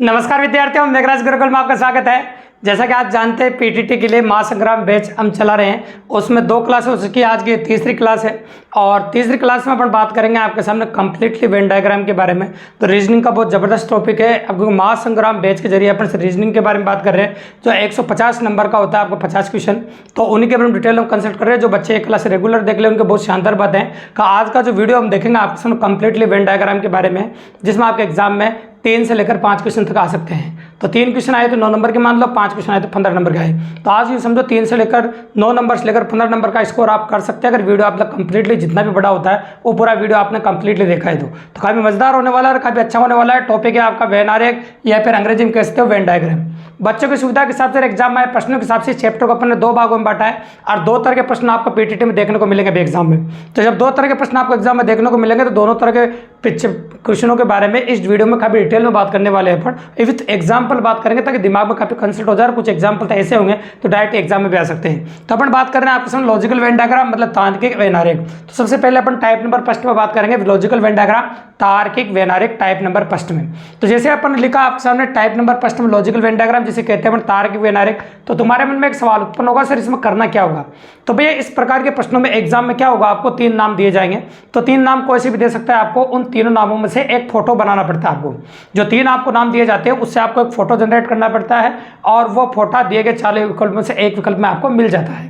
नमस्कार विद्यार्थियों, मेघराज गुरुकुल में आपका स्वागत है। जैसा कि आप जानते हैं पीटीटी के लिए महासंग्राम बैच हम चला रहे हैं। उसमें 2 क्लास हो चुकी है, आज की तीसरी क्लास है और तीसरी क्लास में अपन बात करेंगे आपके सामने कंप्लीटली वेन डायग्राम के बारे में। तो रीजनिंग का बहुत ज़बरदस्त टॉपिक है। आपको महासंग्राम बैच के जरिए अपन से रीजनिंग के बारे में बात कर रहे हैं, जो 150 नंबर का होता है, आपको 50 क्वेश्चन। तो उन्हीं के बारे में डिटेल में कंसल्ट कर रहे हैं। जो बच्चे एक क्लास रेगुलर देख ले उनके बहुत शानदार बातें हैं। आज का जो वीडियो हम देखेंगे आपके सामने कंप्लीटली वेन डायग्राम के बारे में, जिसमें आपके एग्जाम में 3 से लेकर 5 क्वेश्चन तक आ सकते हैं। तो 3 क्वेश्चन आए तो 9 नंबर के मान लो, 5 क्वेश्चन आए तो 15 नंबर के आए। तो आज ये समझो 3 से लेकर 9 नंबर से लेकर 15 नंबर का स्कोर आप कर सकते हैं, अगर वीडियो आप कंप्लीटली जितना भी बड़ा होता है वो पूरा वीडियो आपने कंप्लीटली देखा है। तो काफ़ी मजेदार होने वाला है और काफ़ी अच्छा होने वाला है। टॉपिक है आपका वेन आरेख या फिर अंग्रेजी में कह सकते हो वेन डायग्राम। बच्चों की सुविधा के हिसाब से एग्जाम में प्रश्नों के हिसाब से चैप्टर को अपन ने 2 भागों में बांटा है और 2 तरह के प्रश्न आपको पीटीटी में देखने को मिलेंगे एग्जाम में। तो जब 2 तरह के प्रश्न आपको एग्जाम में देखने को मिलेंगे तो दोनों तरह के क्वेश्चनों के बारे में इस वीडियो में काफी डिटेल में बात करने वाले हैं। विथ एग्जाम्पल बात करेंगे ताकि दिमाग में काफी कंसल्ट हो जाए। और कुछ एग्जाम्पल तो ऐसे होंगे तो डायरेक्ट एग्जाम में भी आ सकते हैं। तो अपन बात कर रहे हैं आपके सामने लॉजिकल वेन डायग्राम, मतलब तार्किक वेन आरेख। तो सबसे पहले अपन टाइप नंबर फर्स्ट में बात करेंगे लॉजिकल वेन डायग्राम, तार्किक वेन आरेख टाइप नंबर फर्स्ट में। तो जैसे अपन ने लिखा आपके सामने टाइप नंबर फर्स्ट में लॉजिकल वेन डायग्राम जिसे कहते हैं तार्किक वेन आरेख, तो तुम्हारे मन में एक सवाल उत्पन्न होगा, सर इसमें करना क्या होगा। तो भैया इस प्रकार के प्रश्नों में एग्जाम में क्या होगा, आपको 3 नाम दिए जाएंगे। तो 3 नाम कोई से भी दे सकता है। आपको उन तीनों नामों में से एक फोटो बनाना पड़ता है। आपको जो 3 आपको नाम दिए जाते हैं उससे आपको एक फोटो जनरेट करना पड़ता है और वो फोटो दिए गए 4 विकल्प में से एक विकल्प में आपको मिल जाता है।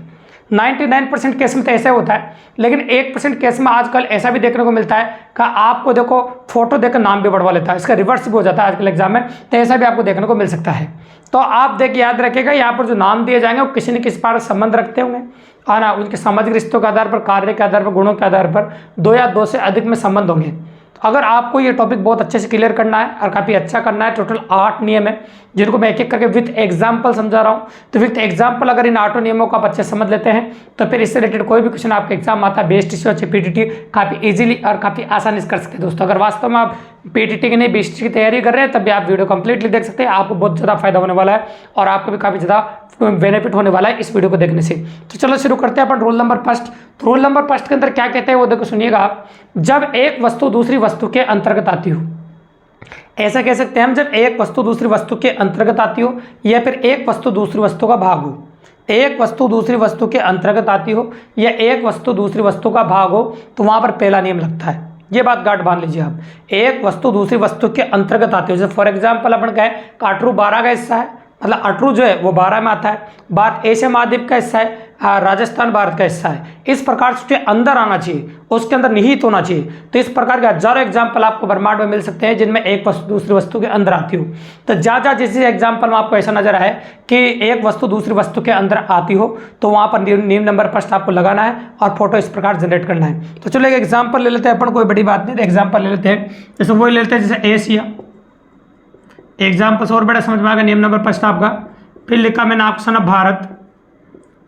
99% केस में तो ऐसा होता है, लेकिन 1% केस में आजकल ऐसा भी देखने को मिलता है कि आपको देखो फोटो देखकर नाम भी बढ़वा लेता है। इसका रिवर्स भी हो जाता है आजकल एग्जाम में, तो ऐसा भी आपको देखने को मिल सकता है। तो आप देखिए याद रखिएगा, यहाँ पर जो नाम दिए जाएंगे वो किसी न किसी पर संबंध रखते होंगे, है ना। उनके सामाजिक रिश्तों के आधार पर, कार्य के आधार पर, गुणों के आधार पर 2 या 2 से अधिक में संबंध होंगे। अगर आपको ये टॉपिक बहुत अच्छे से क्लियर करना है और काफ़ी अच्छा करना है, टोटल 8 नियम है जिनको मैं एक एक करके विथ एग्जाम्पल समझा रहा हूँ। तो विथ एग्जाम्पल अगर इन 8 नियमों को आप अच्छे समझ लेते हैं तो फिर इससे रिलेटेड कोई भी क्वेश्चन आपके एग्जाम आता है, बेस्ट टी अच्छे पीटीटी काफ़ी इजीली और काफ़ी आसानी से कर सकते हैं। दोस्तों अगर वास्तव में आप पीटीटी की नहीं बेस्ट की तैयारी कर रहे हैं तब भी आप वीडियो कंप्लीटली देख सकते हैं। आपको बहुत ज़्यादा फायदा होने वाला है और आपको भी काफ़ी ज़्यादा बेनिफिट होने वाला है इस वीडियो को देखने से। तो चलो शुरू करते हैं अपन रूल नंबर फर्स्ट। तो रूल नंबर फर्स्ट के अंदर क्या कहते हैं वो देखो, सुनिएगा आप। जब एक वस्तु दूसरी वस्तु के अंतर्गत आती हो, ऐसा कह सकते हैं हम, जब एक वस्तु दूसरी वस्तु के अंतर्गत आती हो या फिर एक वस्तु दूसरी वस्तु का भाग हो। एक वस्तु दूसरी वस्तु के अंतर्गत आती हो या एक वस्तु दूसरी वस्तु का भाग हो तो वहां पर पहला नियम लगता है। ये बात गांठ बांध लीजिए आप। एक वस्तु दूसरी वस्तु के अंतर्गत आती हो, जैसे फॉर एग्जाम्पल अपन कहें अटरू 12 का हिस्सा है, मतलब अटरू जो है वो 12 में आता है। बात एशिया महाद्वीप का हिस्सा है, राजस्थान भारत का हिस्सा है। इस प्रकार से उसके अंदर आना चाहिए, उसके अंदर निहित होना चाहिए। तो इस प्रकार के हजारों एग्जाम्पल आपको ब्रह्मांड में मिल सकते हैं जिनमें एक वस्तु दूसरी वस्तु के अंदर आती हो। तो जहाँ जिस एग्जाम्पल में आपको ऐसा नजर आए कि एक वस्तु दूसरी वस्तु के अंदर आती हो तो वहां पर नियम नंबर फर्स्ट आपको लगाना है और फोटो इस प्रकार जनरेट करना है। तो चलो एक एग्जाम्पल ले लेते हैं अपन, कोई बड़ी बात नहीं। एग्जाम्पल ले लेते हैं, जैसे वही ले लेते हैं जैसे एशिया। एग्जाम्पल से और बड़ा समझ में आएगा। नियम नंबर फर्स्ट आपका, फिर लिखा मैंने आपको सना भारत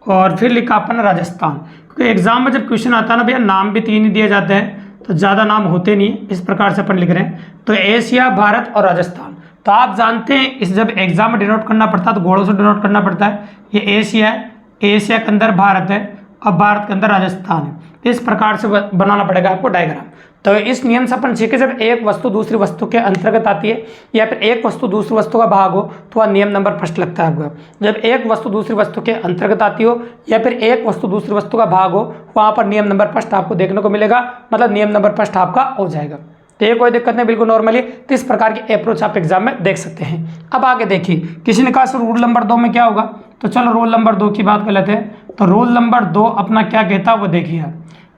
और फिर लिखा अपन राजस्थान। क्योंकि एग्जाम में जब क्वेश्चन आता है ना भैया, नाम भी 3 ही दिए जाते हैं तो ज़्यादा नाम होते नहीं, इस प्रकार से अपन लिख रहे हैं। तो एशिया, भारत और राजस्थान। तो आप जानते हैं इस जब एग्जाम में डिनोट करना पड़ता है तो घोड़ों से डिनोट करना पड़ता है। ये एशिया है, एशिया के अंदर भारत है और भारत के अंदर राजस्थान है। इस प्रकार से बनाना पड़ेगा आपको डायग्राम। तो इस नियम से अपन सीखे, जब एक वस्तु दूसरी वस्तु के अंतर्गत आती है या फिर एक वस्तु दूसरी वस्तु का भाग हो तो वह नियम नंबर फर्स्ट लगता है आपका। जब एक वस्तु दूसरी वस्तु के अंतर्गत आती हो या फिर एक वस्तु दूसरी वस्तु का भाग हो वहां पर नियम नंबर फर्स्ट आपको देखने को मिलेगा, मतलब नियम नंबर फर्स्ट आपका हो जाएगा। तो ये कोई दिक्कत नहीं, बिल्कुल नॉर्मली। तो इस प्रकार की अप्रोच आप एग्जाम में देख सकते हैं। अब आगे देखिए, किसी ने कहा सर रूल नंबर 2 में क्या होगा, तो चलो रूल नंबर 2 की बात कर लेते हैं। तो रूल नंबर 2 अपना क्या कहता है वो देखिए।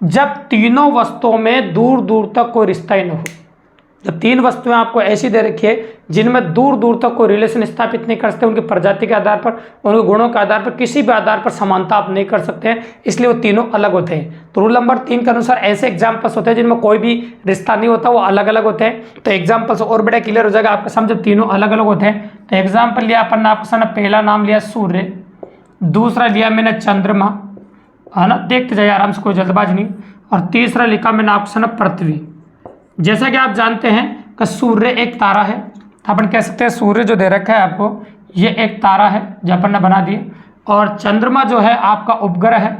जब तीनों वस्तुओं में दूर दूर तक कोई रिश्ता ही न हो, जब 3 वस्तुएं आपको ऐसी दे रखी है जिनमें दूर दूर तक कोई रिलेशन स्थापित नहीं कर सकते, उनकी प्रजाति के आधार पर, उनके गुणों के आधार पर, किसी भी आधार पर समानता आप नहीं कर सकते हैं, इसलिए वो तीनों अलग होते हैं। तो रूल नंबर 3 के अनुसार ऐसे एग्जाम्पल्स होते हैं जिनमें कोई भी रिश्ता नहीं होता, वो अलग अलग होते हैं। तो एग्जाम्पल्स और बड़ा क्लियर हो जाएगा आपका समझ, तीनों अलग अलग होते हैं। तो एग्जाम्पल लिया अपन ने आपको सामने, पहला नाम लिया सूर्य, दूसरा लिया मैंने चंद्रमा, है ना, देखते जाइए आराम से, कोई जल्दबाजी नहीं। और तीसरा लिखा मैंने आपको सामने पृथ्वी। जैसा कि आप जानते हैं कि सूर्य एक तारा है, अपन कह सकते हैं सूर्य जो दे रखा है आपको ये एक तारा है जो अपन ने बना दिया, और चंद्रमा जो है आपका उपग्रह है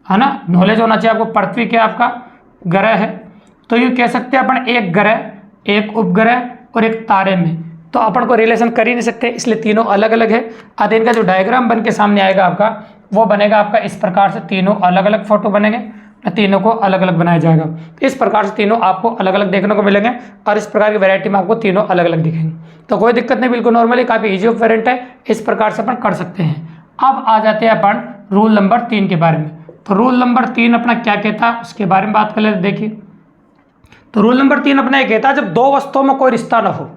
ना। नॉलेज होना चाहिए आपको, पृथ्वी के आपका ग्रह है। तो ये कह सकते हैं अपन एक ग्रह, एक उपग्रह और एक तारे में, तो अपन को रिलेशन कर ही नहीं सकते, इसलिए तीनों अलग अलग है। अब इनका जो डायग्राम बन के सामने आएगा आपका, वो बनेगा आपका इस प्रकार से, तीनों अलग अलग फोटो बनेंगे, तीनों को अलग अलग बनाया जाएगा। इस प्रकार से तीनों आपको अलग अलग देखने को मिलेंगे और इस प्रकार की वैरायटी में आपको तीनों अलग अलग दिखेंगे। तो कोई दिक्कत नहीं, बिल्कुल नॉर्मली काफ़ी इजी ऑफ वेरिएंट है, इस प्रकार से अपन कर सकते हैं। अब आ जाते हैं अपन रूल नंबर 3 के बारे में। तो रूल नंबर 3 अपना क्या कहता है उसके बारे में बात कर लेते। देखिए, तो रूल नंबर 3 अपना ये कहता है, जब दो वस्तुओं में कोई रिश्ता ना हो,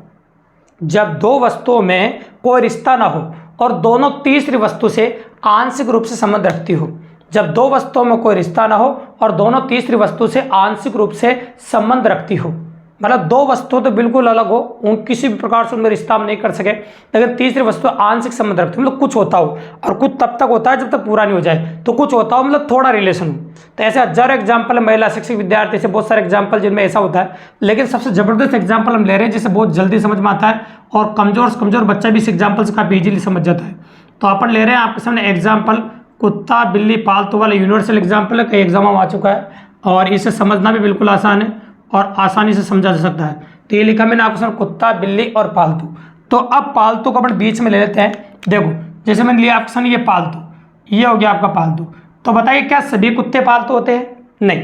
जब दो वस्तुओं में कोई रिश्ता ना हो और दोनों तीसरी वस्तु से आंशिक रूप से संबंध रखती हो, जब दो वस्तुओं में कोई रिश्ता ना हो और दोनों तीसरी वस्तु से आंशिक रूप से संबंध रखती हो, मतलब दो वस्तु तो बिल्कुल अलग हो, उन किसी भी प्रकार से उनमें रिश्ता हम नहीं कर सके, लेकिन तीसरी वस्तु आंशिक संबंध रखती हो, मतलब कुछ होता हो, और कुछ तब तक होता है जब तक पूरा नहीं हो जाए, तो कुछ होता हो मतलब थोड़ा रिलेशन हो। तो ऐसे हजारों एग्जाम्पल है, महिला शिक्षक विद्यार्थी से बहुत सारे एग्जाम्पल जिनमें ऐसा होता है, लेकिन सबसे जबरदस्त एग्जाम्पल हम ले रहे हैं जिसे बहुत जल्दी समझ में आता है और कमजोर से कमजोर बच्चा भी इस एग्जाम्पल से काफ़ी इजीली समझ जाता है। तो अपन ले रहे हैं आपके सामने एग्जाम्पल, कुत्ता बिल्ली पालतू वाला यूनिवर्सल एग्जाम्पल है, कई एग्जाम में आ चुका है और इसे समझना भी बिल्कुल आसान है और आसानी से समझा जा सकता है। तो ये लिखा मैंने आपको सामने, कुत्ता बिल्ली और पालतू। तो अब पालतू को अपन बीच में ले लेते हैं। देखो, जैसे मैंने लिया आपके सामने ये पालतू, ये हो गया आपका पालतू। तो बताइए, क्या सभी कुत्ते पालतू होते हैं? नहीं।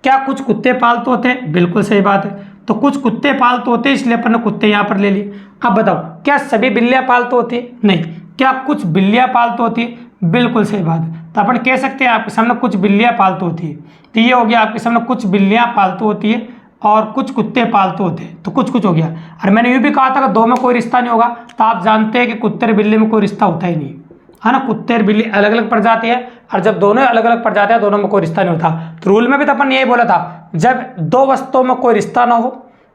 क्या कुछ कुत्ते पालतू होते हैं? बिल्कुल सही बात है। तो कुछ कुत्ते पालतू होते हैं, इसलिए अपन ने कुत्ते यहाँ पर ले लिए। अब बताओ, क्या सभी बिल्लियाँ पालतू होती है? नहीं। क्या कुछ बिल्लियाँ पालतू होती है? बिल्कुल सही बात है। तो अपन कह सकते हैं आपके सामने कुछ बिल्लियाँ पालतू होती है। तो ये हो गया आपके सामने, कुछ बिल्लियाँ पालतू होती है और कुछ कुत्ते पालतू होते हैं। तो कुछ कुछ हो गया। और मैंने ये भी कहा था कि दो में कोई रिश्ता नहीं होगा, तो आप जानते हैं कि कुत्ते और बिल्ली में कोई रिश्ता होता ही नहीं है ना। कुत्ते और बिल्ली अलग अलग प्रजाति है और जब दोनों अलग अलग प्रजाति है, दोनों में कोई रिश्ता नहीं होता। तो रूल में भी तो अपन यही बोला था, जब दो वस्तुओं में कोई रिश्ता ना हो,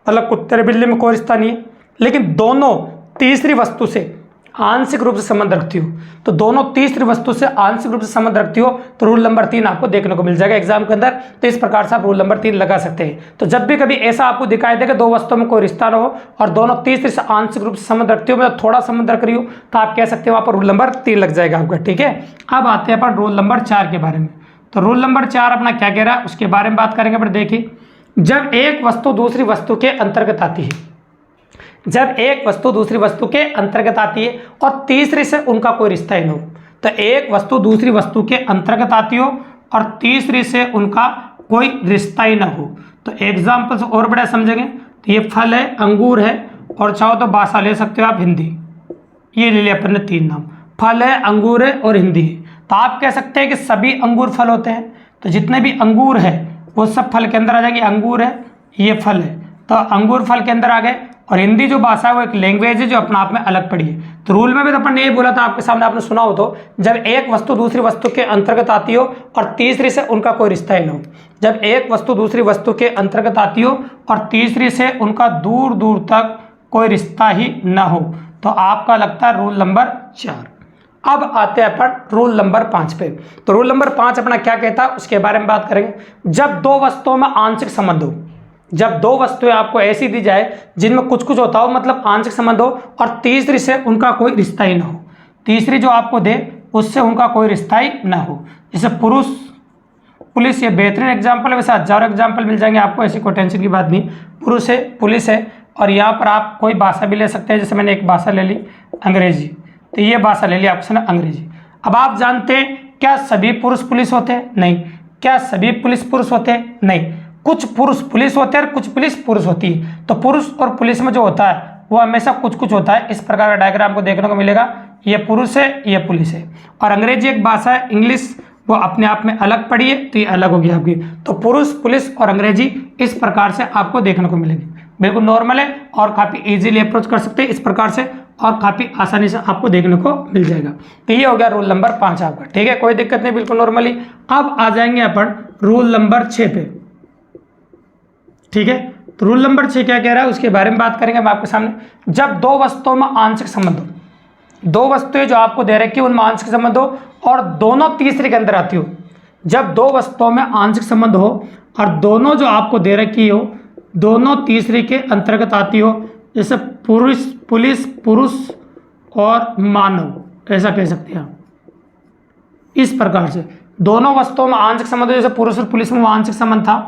मतलब कुत्ते और बिल्ली में कोई रिश्ता नहीं है, लेकिन दोनों तीसरी वस्तु से आंशिक रूप से संबंध रखती हो, तो दोनों तीसरी वस्तु से आंशिक रूप से संबंध रखती हो, तो रूल नंबर 3 आपको देखने को मिल जाएगा एग्जाम के अंदर। तो इस प्रकार से आप रूल नंबर 3 लगा सकते हैं। तो जब भी कभी ऐसा आपको दिखाई दे कि दो वस्तुओं में कोई रिश्ता ना हो और दोनों तीसरी से आंशिक रूप से संबंध रखती हो, मतलब थोड़ा संबंध रख रही हो, तो आप कह सकते हो वहां पर रूल नंबर 3 लग जाएगा आपका। ठीक है, अब आते हैं अपन रूल नंबर 4 के बारे में। तो रूल नंबर 4 अपना क्या कह रहा है उसके बारे में बात करेंगे। पर देखिए, जब एक वस्तु दूसरी वस्तु के अंतर्गत आती है, जब एक वस्तु दूसरी वस्तु के अंतर्गत आती है और तीसरे से उनका कोई रिश्ता ही न हो, तो एक वस्तु दूसरी वस्तु के अंतर्गत आती हो और तीसरी से उनका कोई रिश्ता ही ना हो, तो एग्जाम्पल से और बड़ा समझेंगे। तो ये फल है, अंगूर है, और चाहो तो भाषा ले सकते हो आप हिंदी। ये ले लिया अपन ने 3 नाम, फल है, अंगूर है और हिंदी है। तो आप कह सकते हैं कि सभी अंगूर फल होते हैं, तो जितने भी अंगूर है वो सब फल के अंदर आ जाएंगे। अंगूर है, ये फल है, तो अंगूर फल के अंदर आ गए। और हिंदी जो भाषा है वो एक लैंग्वेज है जो अपने आप में अलग पड़ी है। तो रूल में भी तो अपन ने ये बोला था आपके सामने, आपने सुना हो, तो जब एक वस्तु दूसरी वस्तु के अंतर्गत आती हो और तीसरी से उनका कोई रिश्ता ही न हो, जब एक वस्तु दूसरी वस्तु के अंतर्गत आती हो और तीसरी से उनका दूर दूर तक कोई रिश्ता ही न हो, तो आपका लगता है रूल नंबर 4। अब आते हैं अपन रूल नंबर 5 पे। तो रूल नंबर 5 अपना क्या कहता है उसके बारे में बात करेंगे। जब दो वस्तुओं में आंशिक संबंध हो, जब दो वस्तुएं आपको ऐसी दी जाए जिनमें कुछ कुछ होता हो, मतलब आंशिक संबंध हो, और तीसरी से उनका कोई रिश्ता ही ना हो, तीसरी जो आपको दे उससे उनका कोई रिश्ता ही ना हो, जैसे पुरुष पुलिस, ये बेहतरीन एग्जाम्पल है। वैसे हजारों एग्जाम्पल मिल जाएंगे आपको, ऐसी कोई टेंशन की बात नहीं। पुरुष है, पुलिस है, और यहाँ पर आप कोई भाषा भी ले सकते हैं, जैसे मैंने एक भाषा ले ली अंग्रेजी, तो ये भाषा ले ली आपसे ना अंग्रेजी। अब आप जानते हैं, क्या सभी पुरुष पुलिस होते हैं? नहीं। क्या सभी पुलिस पुरुष होते हैं? नहीं। कुछ पुरुष पुलिस होते हैं और कुछ पुलिस पुरुष होती है। तो पुरुष और पुलिस में जो होता है वो हमेशा कुछ कुछ होता है। इस प्रकार का डायग्राम को देखने को मिलेगा, ये पुरुष है, ये पुलिस है। और अंग्रेजी एक भाषा है, इंग्लिश वो अपने आप में अलग पड़ी है, तो ये अलग होगी आपकी। तो पुरुष, पुलिस और अंग्रेजी इस प्रकार से आपको देखने को मिलेगी। बिल्कुल नॉर्मल है और काफ़ी इजीली अप्रोच कर सकते हैं इस प्रकार से, और काफ़ी आसानी से आपको देखने को मिल जाएगा। तो ये हो गया रूल नंबर 5 आपका। ठीक है, कोई दिक्कत नहीं, बिल्कुल नॉर्मली। अब आ जाएंगे अपन रूल नंबर 6 पे। ठीक है, तो रूल नंबर 6 क्या कह रहा है उसके बारे में बात करेंगे हम आपके सामने। जब दो वस्तुओं में आंशिक संबंध हो, दो वस्तुएं जो आपको दे रखी है उनमें आंशिक संबंध हो और दोनों तीसरे के अंदर आती हो, जब दो वस्तुओं में आंशिक संबंध हो और दोनों जो आपको दे रखी हो दोनों तीसरे के अंतर्गत आती हो, जैसे पुरुष पुलिस, पुरुष और मानव, ऐसा कह सकते हैं आप। इस प्रकार से दोनों वस्तुओं में आंशिक संबंध, जैसे पुरुष और पुलिस में आंशिक संबंध था,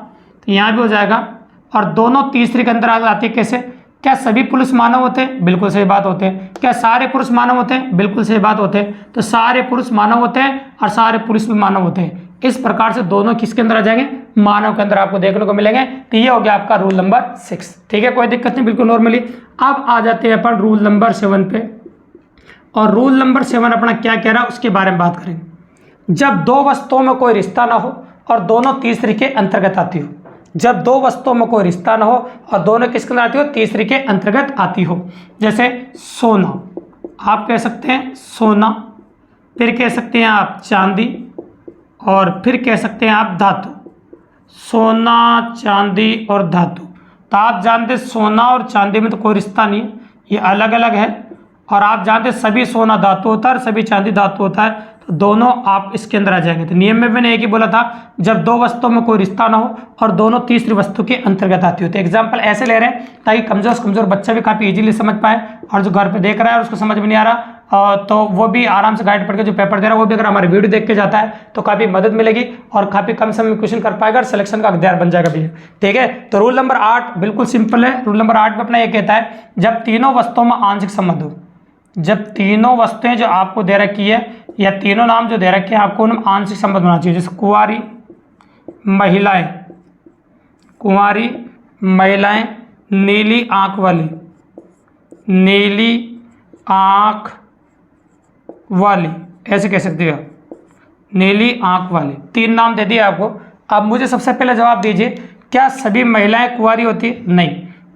तो यहाँ भी हो जाएगा। और दोनों तीसरे के अंदर आ जाती है, कैसे? क्या सभी पुरुष मानव होते हैं? बिल्कुल सही बात होते हैं। क्या सारे पुरुष मानव होते हैं? बिल्कुल सही बात होते हैं। तो सारे पुरुष मानव होते हैं और सारे पुरुष भी मानव होते हैं। इस प्रकार से दोनों किसके अंदर आ जाएंगे? मानव के अंदर आपको देखने को मिलेंगे। तो ये हो गया आपका रूल नंबर 6। ठीक है, कोई दिक्कत नहीं, बिल्कुल नॉर्मली। अब आ जाते हैं अपन रूल नंबर 7 पे। और रूल नंबर 7 अपना क्या कह रहा है उसके बारे में बात करेंगे। जब दो वस्तुओं में कोई रिश्ता ना हो और दोनों तीसरे के अंतर्गत आती हो। जब दो वस्तुओं में कोई रिश्ता ना हो और दोनों किसके अंदर आती हो? तीसरे के अंतर्गत आती हो। जैसे सोना, आप कह सकते हैं सोना, फिर कह सकते हैं आप चांदी, और फिर कह सकते हैं आप धातु। सोना, चांदी और धातु। तो आप जानते सोना और चांदी में तो कोई रिश्ता नहीं है, ये अलग अलग है। और आप जानते सभी सोना धातु होता है और सभी चांदी धातु होता है, तो दोनों आप इसके अंदर आ जाएंगे। तो नियम में मैंने एक ही बोला था, जब दो वस्तुओं में कोई रिश्ता ना हो और दोनों तीसरी वस्तु के अंतर्गत आती हो। तो एग्जाम्पल ऐसे ले रहे हैं ताकि कमजोर से कमजोर बच्चा भी काफ़ी इजीली समझ पाए, और जो घर पे देख रहा है और उसको समझ में नहीं आ रहा तो वो भी आराम से गाइड पढ़ के जो पेपर दे रहा है वो भी अगर हमारी वीडियो देख के जाता है तो काफ़ी मदद मिलेगी और काफ़ी कम समय में क्वेश्चन कर पाएगा और सिलेक्शन का हकदार बन जाएगा भी। ठीक है, तो रूल नंबर 8 बिल्कुल सिंपल है। रूल नंबर 8 में अपना ये कहता है, जब तीनों वस्तुओं में आंशिक संबंध हो, जब तीनों वस्तुएं जो आपको दे रखी है या तीनों नाम जो दे रखे हैं आपको उनमें आंशिक संबंध होना चाहिए। जैसे कुंवारी महिलाएं, कुंवारी महिलाएं, नीली आंख वाली, नीली आंख वाली, ऐसे कह सकते हो आप, नीली आंख वाली। 3 नाम दे दिए आपको। अब मुझे सबसे पहले जवाब दीजिए, क्या सभी महिलाएं कुंवारी होती है? नहीं।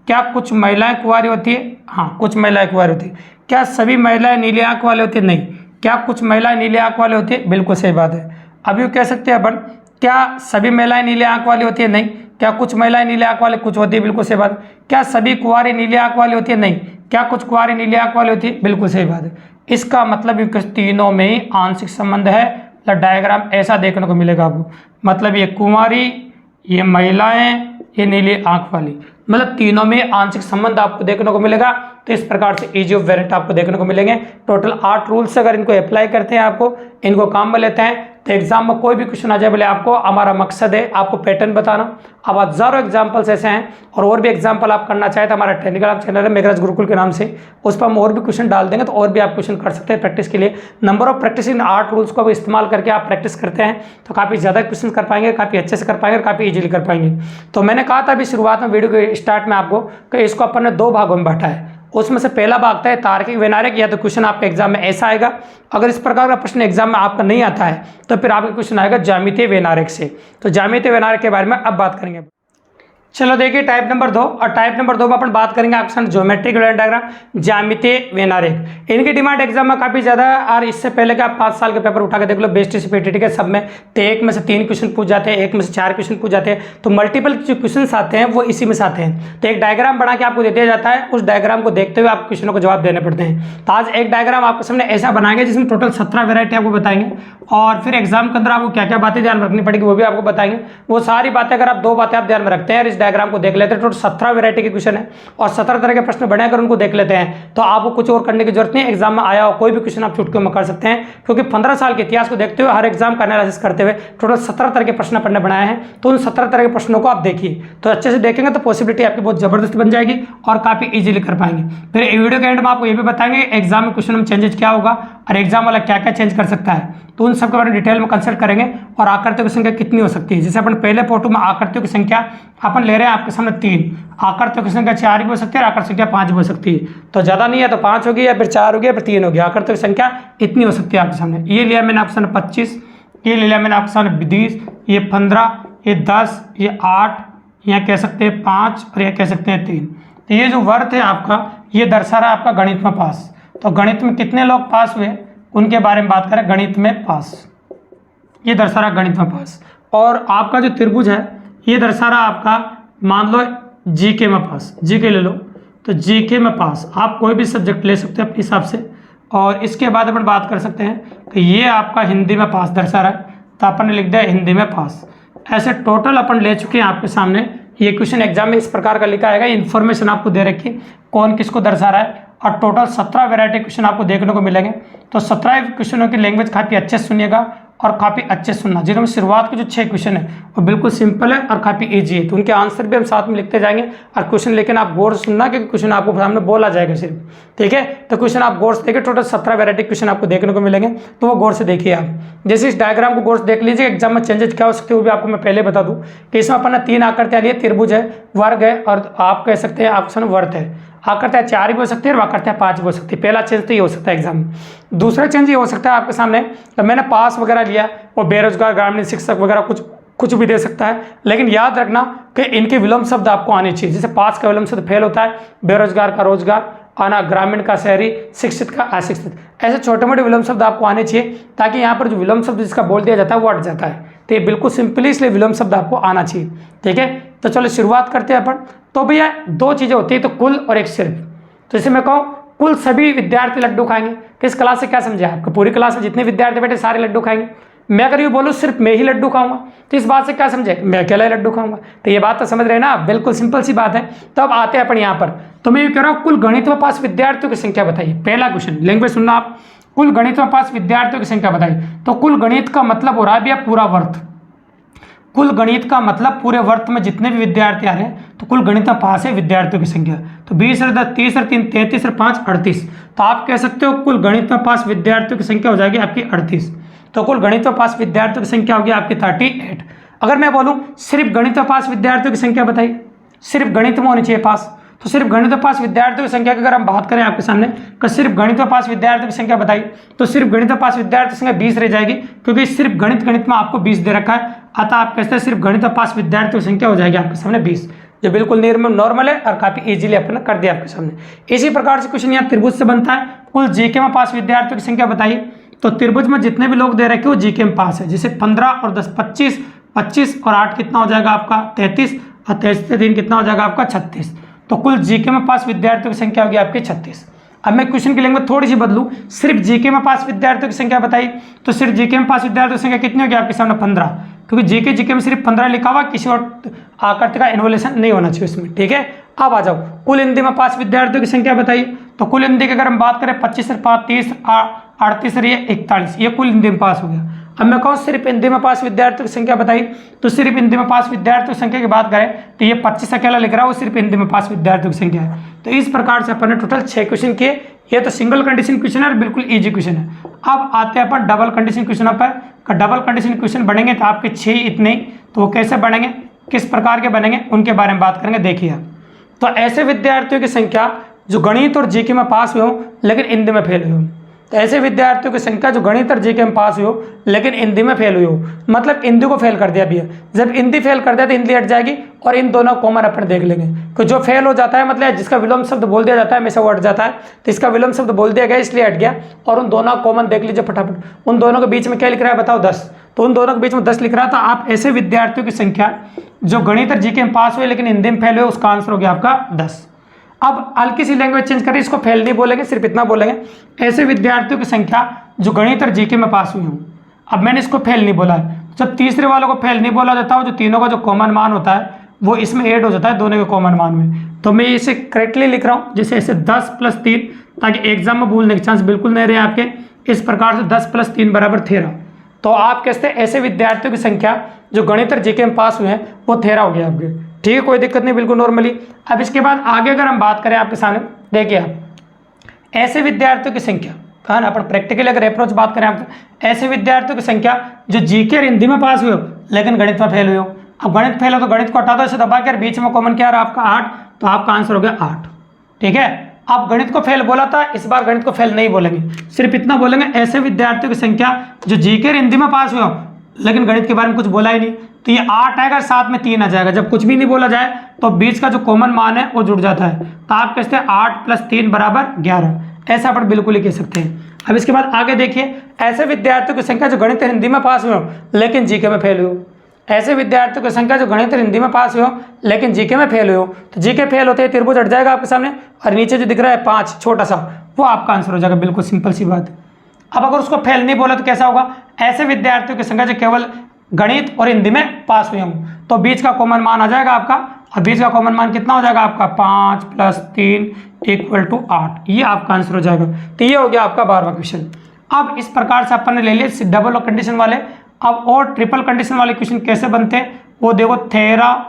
क्या कुछ महिलाएं कुंवारी होती है? हाँ, कुछ महिलाएं कुंवारी होती है। क्या सभी महिलाएं नीली आंख वाली होती है? नहीं। क्या कुछ महिलाएं नीली आंख वाली होती है? बिल्कुल सही बात है। अब यूँ कह सकते हैं अपन, क्या सभी महिलाएं नीली आंख वाली होती है? नहीं। क्या कुछ महिलाएं नीली आंख वाली कुछ होती है? बिल्कुल सही बात। क्या सभी कुंवारी नीली आंख वाली होती है? नहीं। क्या कुछ कुंवारी नीली आंख वाली होती है? बिल्कुल सही बात है। इसका मतलब तीनों में ही आंशिक संबंध है। डायग्राम ऐसा देखने को मिलेगा आपको, मतलब ये कुंवारी, ये महिलाएं, ये नीली आंख वाली, मतलब तीनों में आंशिक संबंध आपको देखने को मिलेगा। तो इस प्रकार से इजी ऑफ वेरिएंट आपको देखने को मिलेंगे। टोटल 8 रूल्स अगर इनको अप्लाई करते हैं, आपको इनको काम में लेते हैं, तो एग्जाम में कोई भी क्वेश्चन आ जाए बोले आपको, हमारा मकसद है आपको पैटर्न बताना। अब हजारों एग्जाम्पल्स ऐसे हैं, और भी एग्जाम्पल आप करना चाहे तो हमारा टेक्निकल चैनल है मेघराज गुरुकुल के नाम से, उस पर हम और भी क्वेश्चन डाल देंगे, तो और भी आप क्वेश्चन कर सकते हैं प्रैक्टिस के लिए। Number of practice in 8 rules को इस्तेमाल करके आप प्रैक्टिस करते हैं तो काफ़ी ज़्यादा क्वेश्चन कर पाएंगे, काफ़ी अच्छे से कर पाएंगे और काफ़ी ईजिली कर पाएंगे। तो मैंने कहा था अभी शुरुआत में वीडियो के स्टार्ट में आपको कि इसको अपन ने 2 भागों में बांटा है। उसमें से पहला भाग था तार्किक वैनारिक, या तो क्वेश्चन आपके एग्जाम में ऐसा आएगा। अगर इस प्रकार का प्रश्न एग्जाम में आपका नहीं आता है तो फिर आपका क्वेश्चन आएगा ज्यामितीय वैनारिक से। तो ज्यामितीय वैनारिक के बारे में अब बात करेंगे। चलो देखिए टाइप नंबर 2, और टाइप नंबर 2 में अपन बात करेंगे आपके साथ ज्योमेट्रिक डायग्राम, ज्यामितीय वैनारिक। इनकी डिमांड एग्जाम में काफी ज्यादा है, और इससे पहले कि आप 5 साल के पेपर उठा के देख लो बेस्ट पीटीटी के सब में, तो 1 में से 3 क्वेश्चन पूछ जाते हैं, 1 में से 4 क्वेश्चन पूछ जाते हैं, तो मल्टीपल जो क्वेश्चन आते हैं वो इसी में से आते हैं। तो एक डायग्राम बना के आपको दे दिया जाता है, उस डायग्राम को देखते हुए आप क्वेश्चनों को जवाब देने पड़ते हैं। तो आज एक डायग्राम आपके सामने ऐसा बनाएंगे जिसमें टोटल 17 वेरायटी आपको बताएंगे, और फिर एग्जाम के अंदर आपको क्या क्या बातें ध्यान रखनी पड़ेगी वो भी आपको बताएंगे। वो सारी बातें अगर आप 2 बातें आप ध्यान में रखते हैं और इस डायग्राम को देख लेते हैं, 17 वैरायटी के क्वेश्चन है और 17 तरह के प्रश्न बने, अगर उनको देख लेते हैं तो आपको कुछ और करने की जरूरत नहीं। एग्जाम में आया हो कोई भी क्वेश्चन आप चुटकियों में कर सकते हैं, क्योंकि 15 साल के इतिहास को देखते हुए हर एग्जाम का एनालिसिस करते हुए टोटल 17 तरह के प्रश्न अपन ने बनाए हैं। तो उन 17 तरह के प्रश्नों को आप देखिए, तो अच्छे से देखेंगे तो पॉसिबिलिटी आपकी बहुत जबरदस्त बन जाएगी और काफी इजीली कर पाएंगे। फिर वीडियो के एंड में आपको ये भी बताएंगे एग्जाम में क्वेश्चन में चेंजेस क्या होगा और एग्जाम वाला क्या क्या चेंज कर सकता है, तो उन सब के बारे में डिटेल में कंसल्ट करेंगे। और आकृतियों की संख्या कितनी हो सकती है, जैसे अपन पहले फोटो में आकृतियों की संख्या अपन ले रहे हैं आपके सामने 3, आकृतियों की संख्या 4 भी हो सकती है और आकृति संख्या 5 भी हो सकती है। तो ज्यादा नहीं है तो 5 होगी, या फिर 4 होगी, या फिर 3 होगी। आकृतियों की संख्या इतनी हो सकती है आपके सामने। ये लिया मैंने आपके सामने 25, ये ले लिया मैंने आपके सामने 20, ये 15, ये 10, ये 8, यहाँ कह सकते हैं 5 और यह कह सकते हैं 3। तो ये जो वर्थ है आपका ये दर्शा रहा है आपका गणित में पास। तो गणित में कितने लोग पास हुए उनके बारे में बात करें, गणित में पास, ये दर्शा रहा गणित में पास। और आपका जो त्रिभुज है ये दर्शा रहा आपका, मान लो जीके में पास, जीके ले लो तो जीके में पास, आप कोई भी सब्जेक्ट ले सकते हैं अपने हिसाब से। और इसके बाद अपन बात कर सकते हैं कि ये आपका हिंदी में पास दर्शा रहा है, तो अपन ने लिख दिया हिंदी में पास। ऐसे टोटल अपन ले चुके हैं आपके सामने। ये क्वेश्चन एग्जाम में इस प्रकार का लिखा आएगा, इन्फॉर्मेशन आपको दे रखी कौन किसको दर्शा रहा है, और टोटल 17 वैरायटी क्वेश्चन आपको देखने को मिलेंगे। तो 17 क्वेश्चनों की लैंग्वेज काफ़ी अच्छे से सुनिएगा और काफ़ी अच्छे सुनना, जिनमें शुरुआत के जो 6 क्वेश्चन है वो बिल्कुल सिंपल है और काफ़ी इजी है, तो उनके आंसर भी हम साथ में लिखते जाएंगे और क्वेश्चन लेकिन आप गौर से सुनना क्योंकि क्वेश्चन आपको सामने बोला जाएगा सिर्फ, ठीक है। तो क्वेश्चन आप गौर से देखिए, टोटल 17 वैरायटी क्वेश्चन आपको देखने को मिलेंगे, तो वो गौर से देखिए आप। जैसे इस डायग्राम को गौर से देख लीजिए, एग्जाम में चेंजेस क्या हो सकते हैं वो भी आपको मैं पहले बता दूं कि इसमें अपन ने 3 आकृतियां ली है, त्रिभुज है, वर्ग है और आप कह सकते हैं आपके सामने वर्त है। आकृतियां 4 भी हो सकती है और आकृतियां 5 भी हो सकती है। पहला चेंज तो ये हो सकता है एग्जाम में। दूसरा चेंज ये हो सकता है आपके सामने, तो मैंने पास वगैरह लिया, वो बेरोजगार, ग्रामीण, शिक्षक वगैरह कुछ भी दे सकता है, लेकिन याद रखना कि इनके विलोम शब्द आपको आने चाहिए। जैसे पास का विलोम शब्द फेल होता है, बेरोजगार का रोजगार आना, ग्रामीण का शहरी, शिक्षित का अशिक्षित, ऐसे छोटे मोटे विलोम शब्द आपको आने चाहिए ताकि यहाँ पर जो विलोम शब्द जिसका बोल दिया जाता है वो अट जाता है। तो ये बिल्कुल सिंपली इसलिए विलोम शब्द आपको आना चाहिए, ठीक है। तो चलो शुरुआत करते हैं अपन। तो भैया 2 चीज़ें होती है, तो कुल और एक सिर्फ। तो जैसे मैं कहूँ कुल सभी विद्यार्थी लड्डू खाएंगे, तो इस क्लास से क्या समझे आपको, पूरी क्लास में जितने विद्यार्थी बैठे सारे लड्डू खाएंगे। मैं अगर ये बोलूँ सिर्फ मैं ही लड्डू खाऊंगा, तो इस बात से क्या समझे, मैं अकेला ही लड्डू खाऊंगा। तो ये बात तो समझ रहे हैं ना आप, बिल्कुल सिंपल सी बात है। तो अब आते हैं अपन यहाँ पर, तो मैं ये कह रहा हूँ कुल गणित में पास विद्यार्थियों की संख्या बताइए। पहला क्वेश्चन, लैंग्वेज सुनना आप, कुल गणित में पास विद्यार्थियों की संख्या बताइए। तो कुल गणित का मतलब हो रहा है भैया पूरा वर्त, कुल गणित का मतलब पूरे वर्त में जितने भी विद्यार्थी आ रहे हैं, तो कुल गणित में पास है विद्यार्थियों की संख्या। तो 20 और 10, 30 और 3, 33 और 5, 38। तो आप कह सकते हो कुल गणित में पास विद्यार्थियों की संख्या हो जाएगी आपकी 38। तो कुल गणित में पास विद्यार्थियों की संख्या होगी आपकी 38। अगर मैं बोलूँ सिर्फ गणित में पास विद्यार्थियों की संख्या बताइए, सिर्फ गणित में होनी चाहिए पास, तो सिर्फ गणित में पास विद्यार्थियों की संख्या की अगर हम बात करें आपके सामने कि सिर्फ गणित में पास विद्यार्थियों की संख्या बताइए, तो सिर्फ गणित में पास विद्यार्थी की संख्या 20 रह जाएगी, क्योंकि सिर्फ गणित में आपको 20 दे रखा है। अतः आप कहते हैं सिर्फ गणित में पास विद्यार्थियों की संख्या हो जाएगी आपके सामने 20, जो बिल्कुल नॉर्मल है और काफी इजीली अपन कर दिया आपके सामने। इसी प्रकार से क्वेश्चन यहाँ त्रिभुज से बनता है, कुल जीके में पास विद्यार्थियों की संख्या बताइए। तो त्रिभुज में जितने भी लोग दे रखे वो जीके में पास है, जैसे 15 और 10 25, 25 और 8 कितना हो जाएगा आपका 33, और 33 से 3 कितना हो जाएगा आपका 36। तो कुल जीके में पास विद्यार्थियों की संख्या होगी आपकी 36। अब मैं क्वेश्चन की लैंग्वेज थोड़ी सी बदलूं, सिर्फ जीके में पास विद्यार्थियों की संख्या बताइए। तो सिर्फ जीके में पास विद्यार्थियों की संख्या कितनी होगी आपके सामने 15, क्योंकि जीके में सिर्फ 15 लिखा हुआ, किसी और आकृति का इन्वोल्यूशन नहीं होना चाहिए इसमें, ठीक है। अब आ जाओ कुल हिंदी में पास विद्यार्थियों की संख्या बताइए। तो कुल हिंदी की अगर हम बात करें 25 और 5, 30, 38 और ये 41, ये कुल हिंदी में पास हो गया। अब मैं कहूँ सिर्फ हिंदी में पास विद्यार्थियों की संख्या बताइए, तो सिर्फ हिंदी में पास विद्यार्थियों की संख्या की बात करें तो ये 25 अकेला लिख रहा है, वो सिर्फ हिंदी में पास विद्यार्थियों की संख्या है। तो इस प्रकार से अपन ने टोटल 6 क्वेश्चन किए। ये तो सिंगल कंडीशन क्वेश्चन है और बिल्कुल इजी क्वेश्चन है। अब आते हैं अपन डबल कंडीशन क्वेश्चनों पर। डबल कंडीशन क्वेश्चन बनेंगे तो आपके 6 इतने ही, तो वो कैसे बनेंगे, किस प्रकार के बनेंगे, उनके बारे में बात करेंगे। देखिए तो ऐसे विद्यार्थियों की संख्या जो गणित और जीके में पास हुए हों लेकिन हिंदी में फेल हुए हों, तो ऐसे विद्यार्थियों की संख्या जो गणित और जीके में पास हुई हो लेकिन हिंदी में फेल हुई हो, मतलब हिंदी को फेल कर दिया भैया। जब हिंदी फेल कर दिया तो हिंदी हट जाएगी और इन दोनों कॉमन अपन देख लेंगे। तो जो फेल हो जाता है मतलब जिसका विलोम शब्द बोल दिया जाता है हमेशा वो हट जाता है, तो इसका विलोम शब्द बोल दिया गया इसलिए हट गया। और उन दोनों कॉमन देख लीजिए फटाफट। उन दोनों के बीच में क्या लिख रहा है बताओ 10, तो उन दोनों के बीच में 10 लिख रहा था। आप ऐसे विद्यार्थियों की संख्या जो गणित और जीके में पास हुए लेकिन हिंदी में फेल हुए, उसका आंसर हो गया आपका 10। अब हल्की सी लैंग्वेज चेंज करें, इसको फेल नहीं बोलेंगे, सिर्फ इतना बोलेंगे ऐसे विद्यार्थियों की संख्या जो गणित और जीके में पास हुई हूँ। अब मैंने इसको फेल नहीं बोला है, जब तीसरे वालों को फेल नहीं बोला जाता, जो तीनों का जो कॉमन मान होता है वो इसमें ऐड हो जाता है दोनों के कॉमन मान में। तो मैं इसे करेक्टली लिख रहा हूँ, जैसे ऐसे 10 + 3, ताकि एग्जाम में भूलने के चांस बिल्कुल नहीं रहे आपके। इस प्रकार से 10 + 3 = 13। तो आप कहते हैं ऐसे विद्यार्थियों की संख्या जो गणित और जीके में पास हुए हैं वो 13 हो गया आपके, ठीक है, कोई दिक्कत नहीं, बिल्कुल नॉर्मली। अब इसके बाद आगे अगर हम बात करें आपके सामने, देखिए आप ऐसे विद्यार्थियों की संख्या, कहा ना अपन प्रैक्टिकली अगर अप्रोच बात करें आप, ऐसे विद्यार्थियों की संख्या जो जीके और हिंदी में पास हुए हो लेकिन गणित में फेल हुए हो। अब गणित फेल हो तो गणित को हटा दो, इसे दबा के बीच में कॉमन क्या रहा आपका 8, तो आपका आंसर हो गया 8, ठीक है। आप गणित को फेल बोला था, इस बार गणित को फेल नहीं बोलेंगे, सिर्फ इतना बोलेंगे ऐसे विद्यार्थियों की संख्या जो जीके और हिंदी में पास हुए हो लेकिन गणित के बारे में कुछ बोला ही नहीं। तो ये 8 आएगा, साथ में 3 आ जाएगा। जब कुछ भी नहीं बोला जाए तो बीच का जो कॉमन मान है वो जुड़ जाता है। तो आप कहते हैं 8 + 3 = 11, ऐसा अपन बिल्कुल ही कह सकते हैं। अब इसके बाद आगे देखिए ऐसे विद्यार्थियों की संख्या जो गणित और हिंदी में पास हुए हो लेकिन जीके में फेल हुए हो। ऐसे विद्यार्थियों की संख्या जो गणित और हिंदी में पास हुए हो लेकिन जीके में फेल हुए हो, तो जीके फेल होते ही त्रिभुज हट जाएगा आपके सामने और नीचे जो दिख रहा है 5 छोटा सा, वो आपका आंसर हो जाएगा, बिल्कुल सिंपल सी बात है। अब अगर उसको फेल नहीं बोला तो कैसा होगा, ऐसे विद्यार्थियों की संख्या जो केवल गणित और हिंदी में पास हुए हों, तो बीच का कॉमन मान आ जाएगा आपका, और बीच का कॉमन मान कितना हो जाएगा आपका 5 + 3 = 8, ये आपका आंसर हो जाएगा। तो ये हो गया आपका 12वां क्वेश्चन। अब इस प्रकार से अपन ने ले लिए डबल कंडीशन वाले। अब और ट्रिपल कंडीशन वाले क्वेश्चन कैसे बनते हैं वो देखो, 13,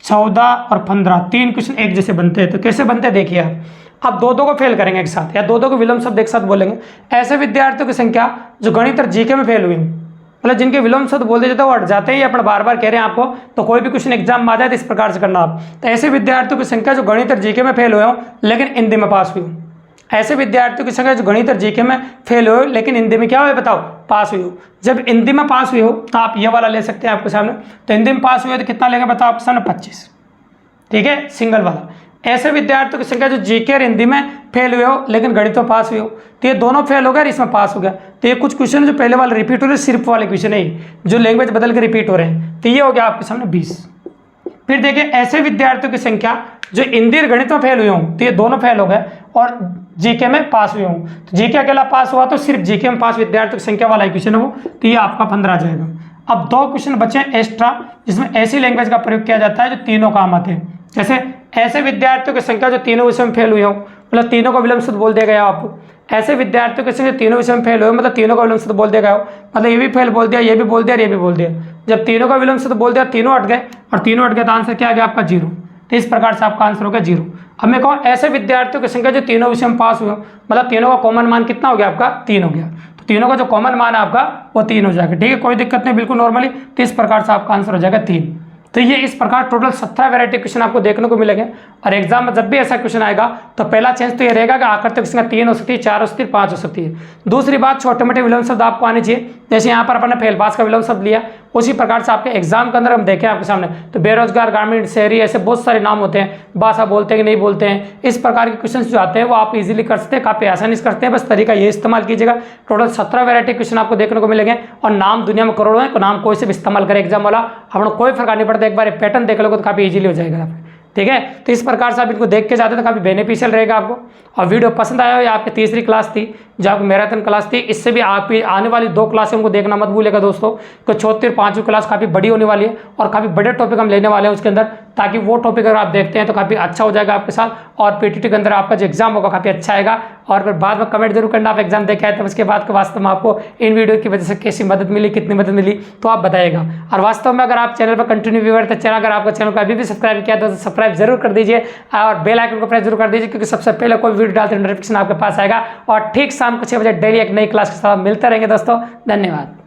14 और 15 तीन क्वेश्चन एक जैसे बनते हैं। तो कैसे बनते हैं देखिए आप। अब दो को फेल करेंगे एक साथ, या दो को विलोम शब्द एक साथ बोलेंगे। ऐसे विद्यार्थियों की संख्या जो गणित और जीके में फेल हुए हैं, मतलब जिनके विलोम शब्द बोल दिए जाते हैं वो हट जाते हैं, अपन बार बार कह रहे हैं आपको, तो कोई भी क्वेश्चन एग्जाम में आ जाए तो इस प्रकार से करना आप। तो ऐसे विद्यार्थियों की संख्या जो गणित और जीके में फेल हुए हो लेकिन हिंदी में पास हुई हो। ऐसे विद्यार्थियों की संख्या जो गणित और जीके में फेल हुए हो लेकिन हिंदी में क्या हुए बताओ, पास हुई हो। जब हिंदी में पास हुई हो तो आप ये वाला ले सकते हैं आपके सामने। तो हिंदी में पास हुए तो कितना लेंगे बताओ आपके सामने, 25, ठीक है, सिंगल वाला। ऐसे विद्यार्थियों की संख्या जो जीके और हिंदी में फेल हुए हो लेकिन गणित में पास हुए हो, तो ये दोनों फेल हो गए और इसमें पास हो गया। तो ये कुछ क्वेश्चन जो पहले वाले रिपीट हो रहे हैं, सिर्फ वाले क्वेश्चन है जो लैंग्वेज बदल के रिपीट हो रहे हैं। तो ये हो गया आपके सामने 20। फिर देखिए ऐसे विद्यार्थियों की संख्या जो हिंदी और गणित में फेल हुए हों, तो ये दोनों फेल हो गए और जीके में पास हुए हों। तो जीके अकेला पास हुआ तो सिर्फ जीके में पास विद्यार्थियों की संख्या वाला क्वेश्चन है वो, तो ये आपका 15 आ जाएगा। अब दो क्वेश्चन बचे एक्स्ट्रा जिसमें ऐसी लैंग्वेज का प्रयोग किया जाता है जो तीनों काम आते हैं। जैसे ऐसे विद्यार्थियों की संख्या जो तीनों विषय में फेल हुए हो, मतलब तीनों को विलोम शब्द बोल दिया गया आपको। ऐसे विद्यार्थियों की संख्या तीनों विषय में फेल हुए, मतलब तीनों का विलोम शब्द बोल दिया गया हो, मतलब ये भी फेल बोल दिया, ये भी बोल दिया, ये भी बोल दिया। जब तीनों का विलोम शब्द बोल दिया तीनों हट गए, और तीनों हट गए तो आंसर क्या आ गया आपका 0। तो इस प्रकार से आपका आंसर हो गया 0। अब मैं कहूँ ऐसे विद्यार्थियों की संख्या जो तीनों विषय में पास हुए, मतलब तीनों का कॉमन मान कितना हो गया आपका, 3 हो गया। तो तीनों का जो कॉमन मान है आपका वो 3 हो जाएगा, ठीक है, कोई दिक्कत नहीं, बिल्कुल नॉर्मली। तो इस प्रकार से आपका आंसर हो जाएगा 3। तो ये इस प्रकार टोटल 17 वैरायटी क्वेश्चन आपको देखने को मिलेंगे। और एग्जाम में जब भी ऐसा क्वेश्चन आएगा तो पहला चेंज तो ये रहेगा कि आकर तक संख्या 3 हो सकती है, 4 हो सकती है, 5 हो सकती है। दूसरी बात, छोटे मोटे विलोम शब्द आपको आने चाहिए। जैसे यहाँ पर अपन ने फेल पास का विलोम शब्द लिया, उसी प्रकार से आपके एग्जाम के अंदर हम देखें आपके सामने तो बेरोजगार, ग्रामीण, शहरी, ऐसे बहुत सारे नाम होते हैं, भाषा बोलते हैं कि नहीं बोलते हैं, इस प्रकार के क्वेश्चन जो आते हैं वो आप इजीली कर सकते हैं, काफी आसानी से करते हैं। बस तरीका ये इस्तेमाल कीजिएगा। टोटल 17 वैरायटी क्वेश्चन आपको देखने को मिलेंगे और नाम दुनिया में करोड़ों है, नाम कोई से भी इस्तेमाल करे एग्जाम वाला, अपना कोई फर्क नहीं पड़ता। एक बार पैटर्न देख लोगे तो काफी इजीली हो जाएगा, ठीक है। तो इस प्रकार से आप इनको देख के जाते तो काफी बेनिफिशियल रहेगा आपको। और वीडियो पसंद आया हो, या आपकी तीसरी क्लास थी जो आपकी मैराथन क्लास थी, इससे भी आपकी आने वाली 2 क्लासें उनको देखना मत भूलिएगा दोस्तों, तो चौथी और 5वीं क्लास काफ़ी बड़ी होने वाली है और काफ़ी बड़े टॉपिक हम लेने वाले हैं उसके अंदर, ताकि वो टॉपिक अगर आप देखते हैं तो काफ़ी अच्छा हो जाएगा आपके साथ। और पीटीटी के अंदर आपका जो एग्जाम होगा काफ़ी अच्छा आएगा। और फिर बाद में कमेंट जरूर करना आप एग्जाम देखे आए तब उसके बाद वास्तव में आपको इन वीडियो की वजह से कैसी मदद मिली, कितनी मदद मिली, तो आप बताइएगा। और वास्तव में अगर आप चैनल पर कंटिन्यू व्यूअर तो चैनल, अगर आपका चैनल को अभी भी सब्सक्राइब किया तो सब्सक्राइब जरूर कर दीजिए और बेल आइकन को प्रेस जरूर कर दीजिए, क्योंकि सबसे पहले कोई वीडियो डालते नोटिफिकेशन आपके पास आएगा। और ठीक शाम को 6 बजे डेली एक नई क्लास के साथ मिलते रहेंगे दोस्तों। धन्यवाद।